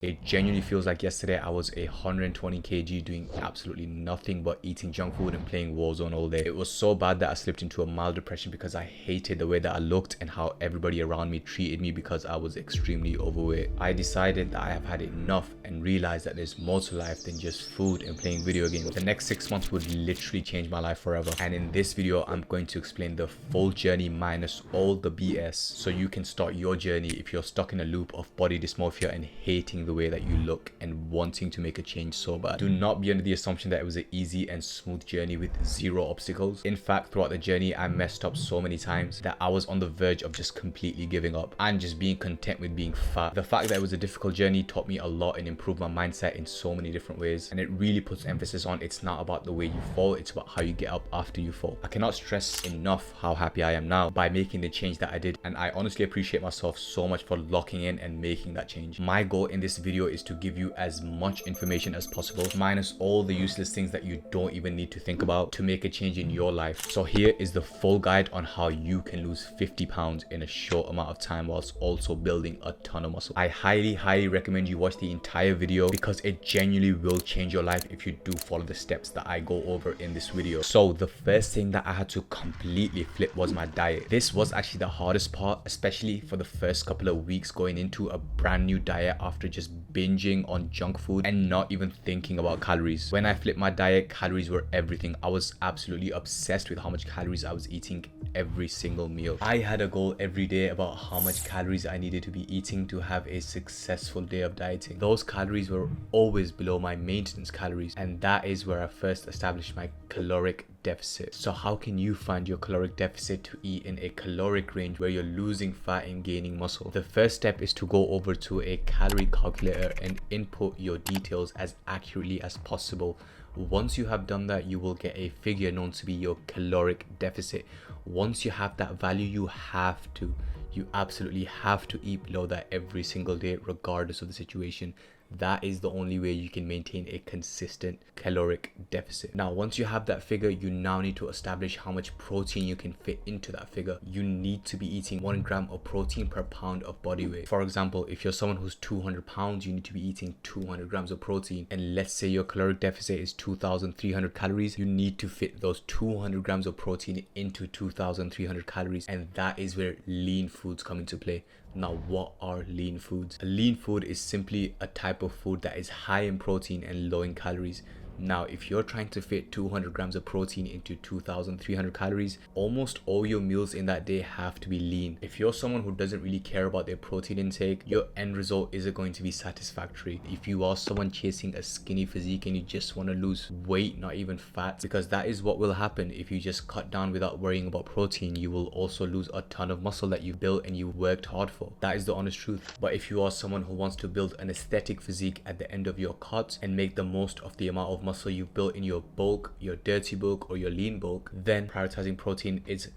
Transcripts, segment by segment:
It genuinely feels like yesterday I was 120 kg doing absolutely nothing but eating junk food and playing Warzone all day. It was so bad that I slipped into a mild depression because I hated the way that I looked and how everybody around me treated me because I was extremely overweight. I decided that I have had enough and realized that there's more to life than just food and playing video games. The next 6 months would literally change my life forever. And in this video, I'm going to explain the full journey minus all the BS so you can start your journey if you're stuck in a loop of body dysmorphia and hating the way that you look and wanting to make a change so bad. Do not be under the assumption that it was an easy and smooth journey with zero obstacles. In fact, throughout the journey, I messed up so many times that I was on the verge of just completely giving up and just being content with being fat. The fact that it was a difficult journey taught me a lot and improved my mindset in so many different ways. And it really puts emphasis on it's not about the way you fall, it's about how you get up after you fall. I cannot stress enough how happy I am now by making the change that I did. And I honestly appreciate myself so much for locking in and making that change. My goal in this video is to give you as much information as possible, minus all the useless things that you don't even need to think about to make a change in your life. So here is the full guide on how you can lose 50 pounds in a short amount of time whilst also building a ton of muscle. I highly recommend you watch the entire video because it genuinely will change your life if you do follow the steps that I go over in this video. So the first thing that I had to completely flip was my diet. This was actually the hardest part, especially for the first couple of weeks going into a brand new diet after just binging on junk food and not even thinking about calories. When I flipped my diet, calories were everything. I was absolutely obsessed with how much calories I was eating every single meal. I had a goal every day about how much calories I needed to be eating to have a successful day of dieting. Those calories were always below my maintenance calories, and that is where I first established my caloric deficit. So how can you find your caloric deficit to eat in a caloric range where you're losing fat and gaining muscle? The first step is to go over to a calorie calculator and input your details as accurately as possible. Once you have done that, you will get a figure known to be your caloric deficit. Once you have that value, you absolutely have to eat below that every single day, regardless of the situation. That is the only way you can maintain a consistent caloric deficit. Now, once you have that figure, you now need to establish how much protein you can fit into that figure. You need to be eating 1 gram of protein per pound of body weight. For example, if you're someone who's 200 pounds, you need to be eating 200 grams of protein. And let's say your caloric deficit is 2,300 calories. You need to fit those 200 grams of protein into 2,300 calories. And that is where lean foods come into play. Now, what are lean foods? A lean food is simply a type of food that is high in protein and low in calories. Now, if you're trying to fit 200 grams of protein into 2,300 calories, almost all your meals in that day have to be lean. If you're someone who doesn't really care about their protein intake, your end result isn't going to be satisfactory. If you are someone chasing a skinny physique and you just want to lose weight, not even fat, because that is what will happen if you just cut down without worrying about protein, you will also lose a ton of muscle that you built and you worked hard for. That is the honest truth. But if you are someone who wants to build an aesthetic physique at the end of your cuts and make the most of the amount of muscle you've built in your bulk, your dirty bulk, or your lean bulk, then prioritizing protein is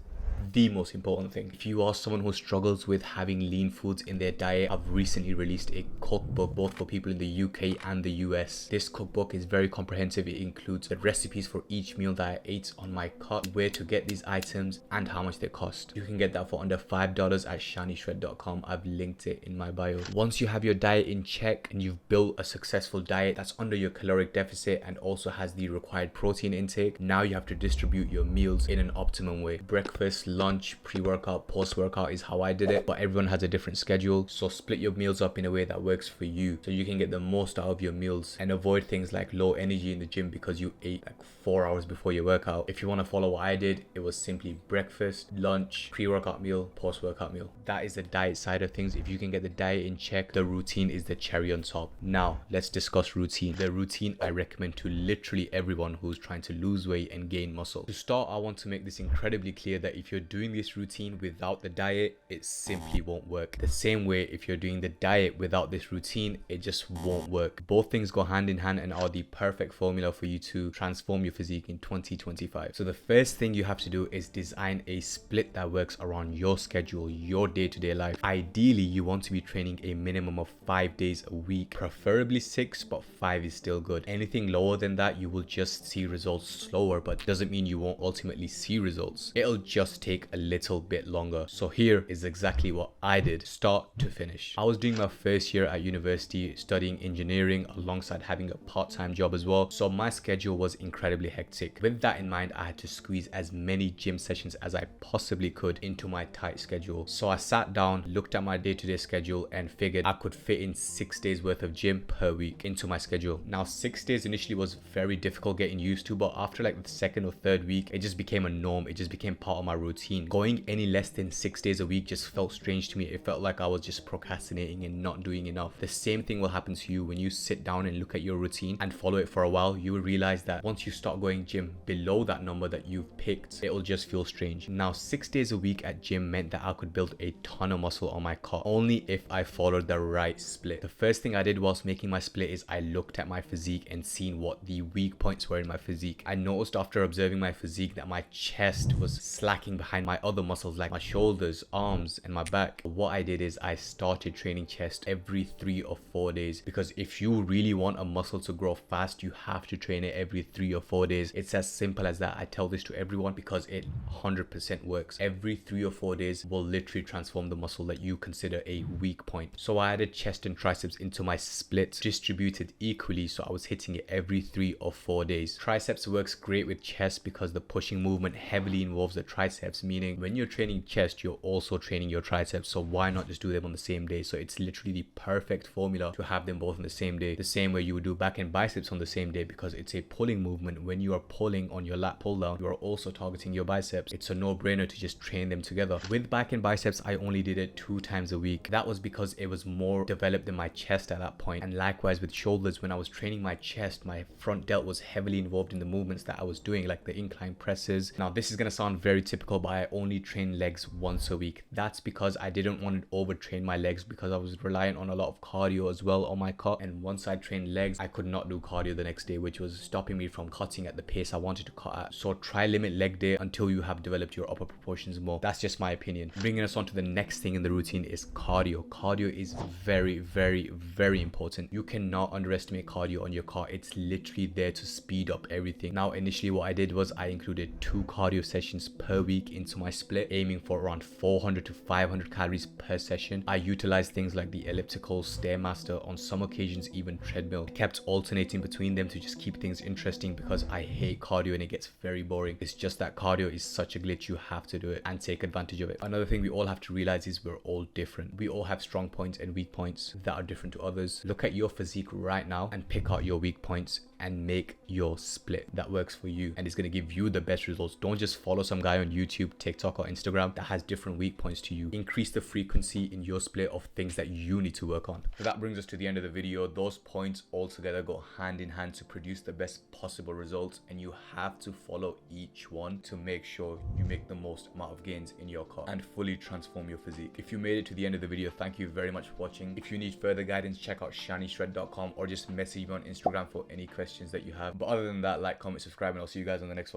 the most important thing. If you are someone who struggles with having lean foods in their diet, I've recently released a cookbook both for people in the UK and the US. This cookbook is very comprehensive. It includes the recipes for each meal that I ate on my cut, where to get these items, and how much they cost. You can get that for under $5 at shanishred.com. I've linked it in my bio. Once you have your diet in check and you've built a successful diet that's under your caloric deficit and also has the required protein intake, now you have to distribute your meals in an optimum way. Breakfast, lunch, pre-workout, post-workout is how I did it, but everyone has a different schedule. So split your meals up in a way that works for you so you can get the most out of your meals and avoid things like low energy in the gym because you ate like 4 hours before your workout. If you want to follow what I did, it was simply breakfast, lunch, pre-workout meal, post-workout meal. That is the diet side of things. If you can get the diet in check, the routine is the cherry on top. Now let's discuss routine. The routine I recommend to literally everyone who's trying to lose weight and gain muscle. To start, I want to make this incredibly clear that if you're doing this routine without the diet, it simply won't work. The same way, if you're doing the diet without this routine, it just won't work. Both things go hand in hand and are the perfect formula for you to transform your physique in 2025. So the first thing you have to do is design a split that works around your schedule, your day-to-day life. Ideally, you want to be training a minimum of 5 days a week, preferably 6, but 5 is still good. Anything lower than that, you will just see results slower, but doesn't mean you won't ultimately see results. It'll just take a little bit longer. So here is exactly what I did start to finish. I was doing my first year at university studying engineering alongside having a part-time job as well. So my schedule was incredibly hectic. With that in mind, I had to squeeze as many gym sessions as I possibly could into my tight schedule. So I sat down, looked at my day-to-day schedule and figured I could fit in 6 days worth of gym per week into my schedule. Now 6 days initially was very difficult getting used to, but after like the second or third week, it just became a norm. It just became part of my routine. Going any less than 6 days a week just felt strange to me. It felt like I was just procrastinating and not doing enough. The same thing will happen to you when you sit down and look at your routine and follow it for a while. You will realize that once you start going gym below that number that you've picked, it will just feel strange. Now 6 days a week at gym meant that I could build a ton of muscle on my cut only if I followed the right split. The first thing I did whilst making my split is I looked at my physique and seen what the weak points were in my physique. I noticed after observing my physique that my chest was slacking behind my other muscles like my shoulders, arms and my back. What I did is I started training chest every 3 or 4 days, because if you really want a muscle to grow fast, you have to train it every 3 or 4 days. It's as simple as that. I tell this to everyone because it 100% works. Every 3 or 4 days will literally transform the muscle that you consider a weak point. So I added chest and triceps into my split, distributed equally, so I was hitting it every 3 or 4 days. Triceps works great with chest because the pushing movement heavily involves the triceps, meaning when you're training chest, you're also training your triceps. So why not just do them on the same day? So it's literally the perfect formula to have them both on the same day. The same way you would do back and biceps on the same day, because it's a pulling movement. When you are pulling on your lat pull down, you are also targeting your biceps. It's a no-brainer to just train them together. With back and biceps, I only did it 2 times a week. That was because it was more developed than my chest at that point. And likewise with shoulders, when I was training my chest, my front delt was heavily involved in the movements that I was doing, like the incline presses. Now this is going to sound very typical, but I only train legs once a week. That's because I didn't want to overtrain my legs, because I was reliant on a lot of cardio as well on my cut. And once I trained legs, I could not do cardio the next day, which was stopping me from cutting at the pace I wanted to cut at. So try limit leg day until you have developed your upper proportions more. That's just my opinion. Bringing us on to the next thing in the routine is cardio. Cardio is very, very, very important. You cannot underestimate cardio on your cut. It's literally there to speed up everything. Now initially what I did was I included 2 cardio sessions per week into my split, aiming for around 400 to 500 calories per session. I utilized things like the elliptical, stairmaster, on some occasions even treadmill. I kept alternating between them to just keep things interesting, because I hate cardio and it gets very boring. It's just that cardio is such a glitch. You have to do it and take advantage of it. Another thing we all have to realize is we're all different. We all have strong points and weak points that are different to others. Look at your physique right now and pick out your weak points and make your split that works for you, and it's going to give you the best results. Don't just follow some guy on YouTube, TikTok or Instagram that has different weak points to you. Increase the frequency in your split of things that you need to work on. So that brings us to the end of the video. Those points all together go hand in hand to produce the best possible results, and you have to follow each one to make sure you make the most amount of gains in your cut and fully transform your physique. If you made it to the end of the video, thank you very much for watching. If you need further guidance, check out shanishred.com or just message me on Instagram for any questions that you have. But other than that, like, comment, subscribe, and I'll see you guys on the next one.